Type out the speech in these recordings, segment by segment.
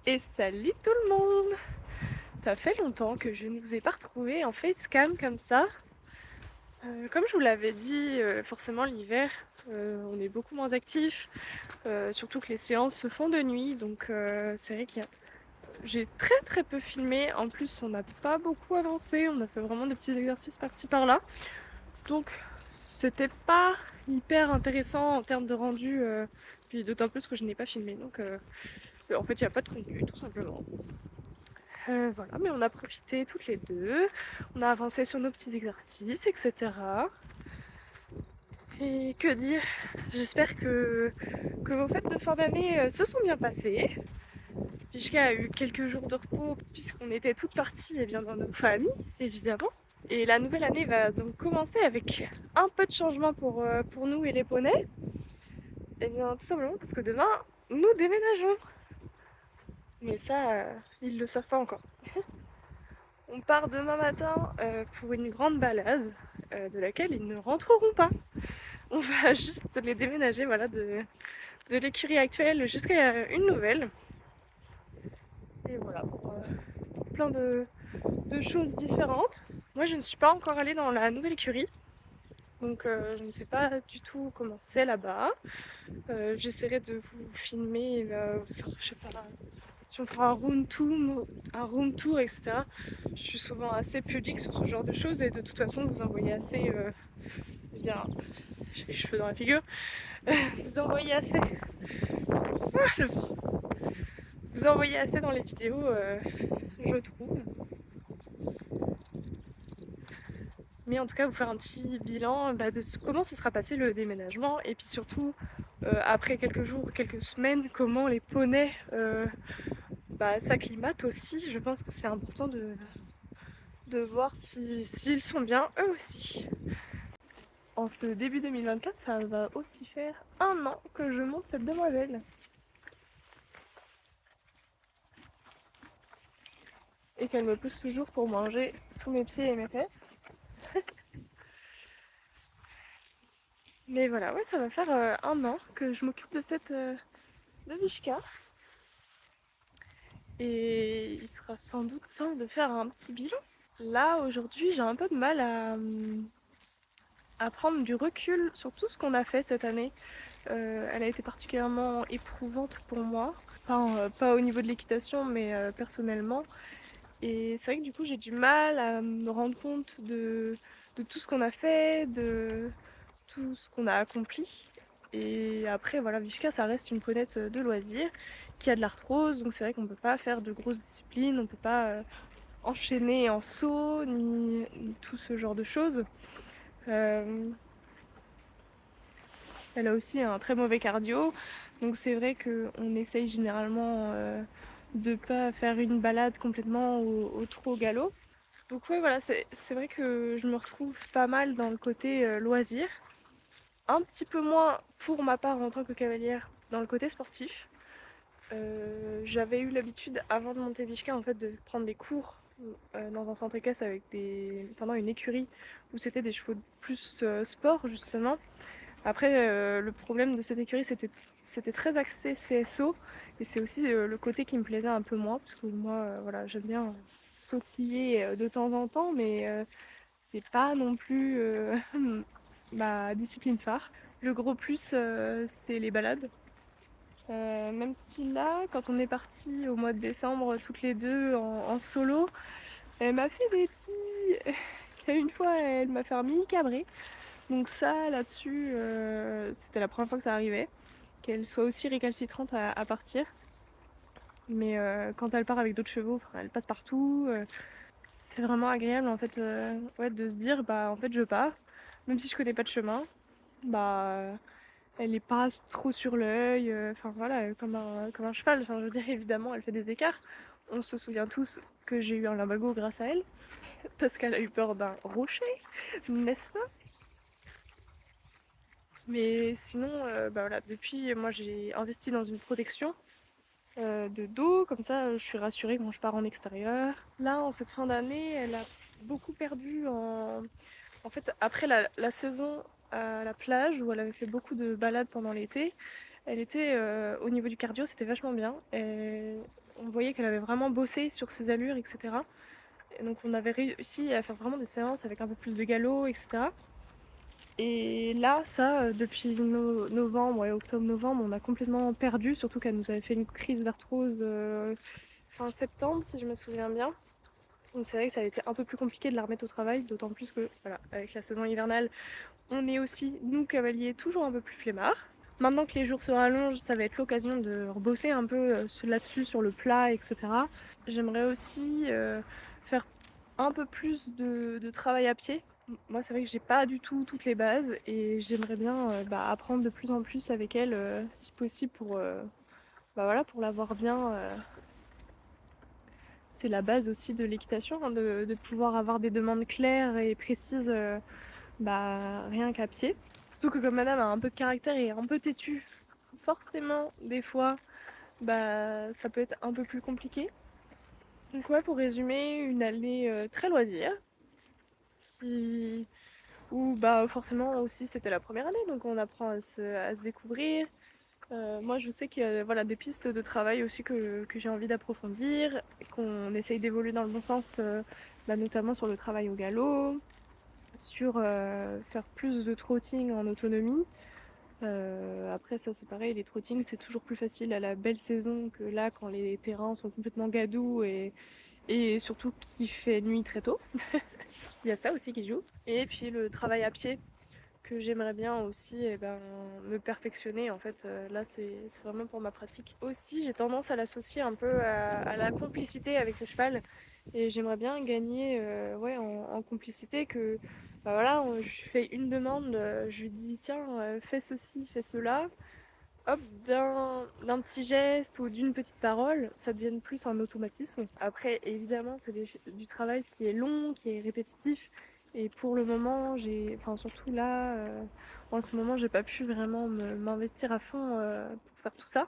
Et salut tout le monde! Ça fait longtemps que je ne vous ai pas retrouvé en facecam comme ça. Comme je vous l'avais dit, forcément l'hiver, on est beaucoup moins actifs, surtout que les séances se font de nuit, donc c'est vrai que j'ai très peu filmé. En plus, on n'a pas beaucoup avancé, on a fait vraiment des petits exercices par-ci par-là. Donc c'était pas hyper intéressant en termes de rendu, puis d'autant plus que je n'ai pas filmé. Donc en fait, il n'y a pas de contenu, tout simplement. Voilà, mais on a profité toutes les deux, on a avancé sur nos petits exercices, etc. Et que dire, j'espère que vos fêtes de fin d'année se sont bien passées. Pishka a eu quelques jours de repos puisqu'on était toutes parties bien, dans nos familles, évidemment. Et la nouvelle année va donc commencer avec un peu de changement pour nous et les poneys. Et bien tout simplement parce que demain, nous déménageons. Mais ça, ils le savent pas encore. On part demain matin pour une grande balade de laquelle ils ne rentreront pas. On va juste les déménager voilà, de l'écurie actuelle jusqu'à une nouvelle. Et voilà, pour plein de choses différentes. Moi, je ne suis pas encore allée dans la nouvelle écurie. Donc je ne sais pas du tout comment c'est là-bas. J'essaierai de vous filmer, je sais pas, si on fera un room tour, etc. Je suis souvent assez pudique sur ce genre de choses et de toute façon vous envoyez assez... bien, j'ai les cheveux dans la figure. Vous envoyez assez... Vous envoyez assez dans les vidéos, je trouve. Mais en tout cas, vous faire un petit bilan de comment se sera passé le déménagement et puis surtout, après quelques jours, quelques semaines, comment les poneys s'acclimatent aussi. Je pense que c'est important de voir s'ils sont bien eux aussi. en ce début 2024, ça va aussi faire 1 an que je monte cette demoiselle. Et qu'elle me pousse toujours pour manger sous mes pieds et mes fesses. Mais voilà, ouais, ça va faire 1 an que je m'occupe de cette de Vishka. Et il sera sans doute temps de faire un petit bilan. Là, aujourd'hui, j'ai un peu de mal à prendre du recul sur tout ce qu'on a fait cette année. Elle a été particulièrement éprouvante pour moi, pas au niveau de l'équitation, mais personnellement. Et c'est vrai que du coup, j'ai du mal à me rendre compte de tout ce qu'on a fait, de tout ce qu'on a accompli. Et après, voilà, Vishka, ça reste une ponette de loisirs qui a de l'arthrose, donc c'est vrai qu'on peut pas faire de grosses disciplines, on peut pas enchaîner en saut, ni tout ce genre de choses. Euh, Elle a aussi un très mauvais cardio, donc c'est vrai qu'on essaye généralement de pas faire une balade complètement au trop galop. Donc ouais, voilà, c'est vrai que je me retrouve pas mal dans le côté loisir, un petit peu moins pour ma part en tant que cavalière dans le côté sportif. J'avais eu l'habitude avant de monter Vishka en fait de prendre des cours dans un centre équestre avec pendant une écurie où c'était des chevaux plus sport justement. Après, le problème de cette écurie, c'était très axé CSO, et c'est aussi le côté qui me plaisait un peu moins, parce que moi, voilà, j'aime bien sautiller de temps en temps, mais c'est pas non plus ma discipline phare. Le gros plus, c'est les balades. Même si là, quand on est parti au mois de décembre, toutes les deux en solo, elle m'a fait des petits. Une fois, elle m'a fait un mini cabré. Donc ça, là-dessus, c'était la première fois que ça arrivait, qu'elle soit aussi récalcitrante à partir. Mais quand elle part avec d'autres chevaux, elle passe partout. C'est vraiment agréable en fait, ouais, de se dire, bah en fait je pars, même si je connais pas de chemin, bah elle est pas trop sur l'œil, enfin voilà, comme un cheval. Enfin, je veux dire, évidemment, elle fait des écarts. On se souvient tous que j'ai eu un lumbago grâce à elle, parce qu'elle a eu peur d'un rocher, n'est-ce pas? Mais sinon, bah voilà, depuis, moi j'ai investi dans une protection de dos, comme ça je suis rassurée quand je pars en extérieur. Là, en cette fin d'année, elle a beaucoup perdu en fait, après la saison à la plage, où elle avait fait beaucoup de balades pendant l'été, elle était au niveau du cardio, c'était vachement bien. Et on voyait qu'elle avait vraiment bossé sur ses allures, etc. Et donc on avait réussi à faire vraiment des séances avec un peu plus de galop, etc. Et là, ça, depuis novembre, ouais, octobre-novembre, on a complètement perdu, surtout qu'elle nous avait fait une crise d'arthrose fin septembre, si je me souviens bien. Donc c'est vrai que ça a été un peu plus compliqué de la remettre au travail, d'autant plus que, voilà, avec la saison hivernale, on est aussi, nous cavaliers, toujours un peu plus flemmards. Maintenant que les jours se rallongent, ça va être l'occasion de rebosser un peu là-dessus, sur le plat, etc. J'aimerais aussi faire un peu plus de travail à pied. Moi, c'est vrai que j'ai pas du tout toutes les bases et j'aimerais bien apprendre de plus en plus avec elle, si possible, pour l'avoir bien. C'est la base aussi de l'équitation, hein, de pouvoir avoir des demandes claires et précises, rien qu'à pied. Surtout que comme madame a un peu de caractère et est un peu têtue, forcément, des fois, ça peut être un peu plus compliqué. Donc ouais, pour résumer, une année très loisir, qui... où forcément aussi c'était la première année, donc on apprend à se découvrir. Moi je sais qu'il y a voilà, des pistes de travail aussi que j'ai envie d'approfondir, qu'on essaye d'évoluer dans le bon sens, notamment sur le travail au galop, sur faire plus de trotting en autonomie. Après ça c'est pareil, les trottings c'est toujours plus facile à la belle saison que là quand les terrains sont complètement gadous et surtout qu'il fait nuit très tôt. Il y a ça aussi qui joue. Et puis le travail à pied que j'aimerais bien aussi me perfectionner. En fait, là c'est vraiment pour ma pratique. Aussi j'ai tendance à l'associer un peu à la complicité avec le cheval. Et j'aimerais bien gagner ouais, en complicité que voilà, je fais une demande, je lui dis tiens, fais ceci, fais cela. Hop, d'un petit geste ou d'une petite parole, ça devient plus un automatisme. Après, évidemment, c'est du travail qui est long, qui est répétitif Et pour le moment, enfin surtout là, en ce moment, j'ai pas pu vraiment m'investir à fond pour faire tout ça.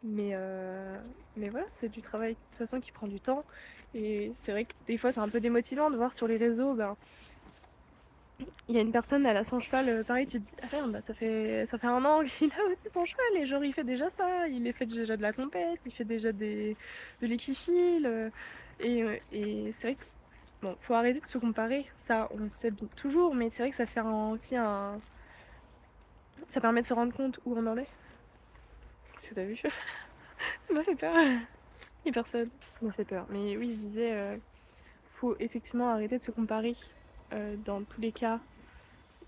Mais, euh, mais voilà, c'est du travail de toute façon qui prend du temps. Et c'est vrai que des fois, c'est un peu démotivant de voir sur les réseaux, ben, il y a une personne, elle a son cheval, pareil, tu te dis, ah merde, bah, ça fait un an qu'il a aussi son cheval, et genre il fait déjà ça, il fait déjà de la compète, il fait déjà de l'équifile, et c'est vrai que, bon, faut arrêter de se comparer, ça on le sait toujours, mais c'est vrai que ça fait aussi ça permet de se rendre compte où on en est. Qu'est-ce que t'as vu? Ça m'a fait peur. Il y a personne. Ça m'a fait peur. Mais oui, je disais, faut effectivement arrêter de se comparer dans tous les cas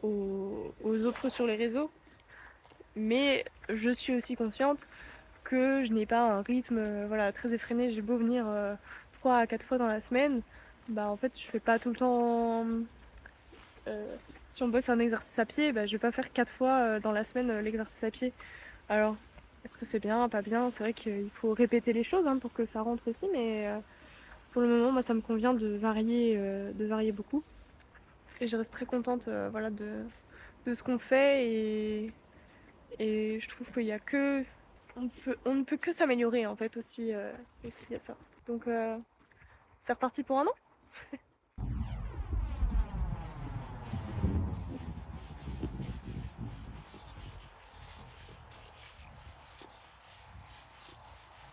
aux autres sur les réseaux. Mais je suis aussi consciente que je n'ai pas un rythme voilà, très effréné. J'ai beau venir 3 à 4 fois dans la semaine, bah en fait je fais pas tout le temps. Si on bosse un exercice à pied, bah, je vais pas faire 4 fois dans la semaine l'exercice à pied. Alors, est-ce que c'est bien, pas bien? C'est vrai qu'il faut répéter les choses pour que ça rentre aussi, mais pour le moment, moi, ça me convient de varier beaucoup. Et je reste très contente voilà, de ce qu'on fait et je trouve qu'il y a que. On ne peut que s'améliorer en fait aussi, aussi à ça. Donc c'est reparti pour un an.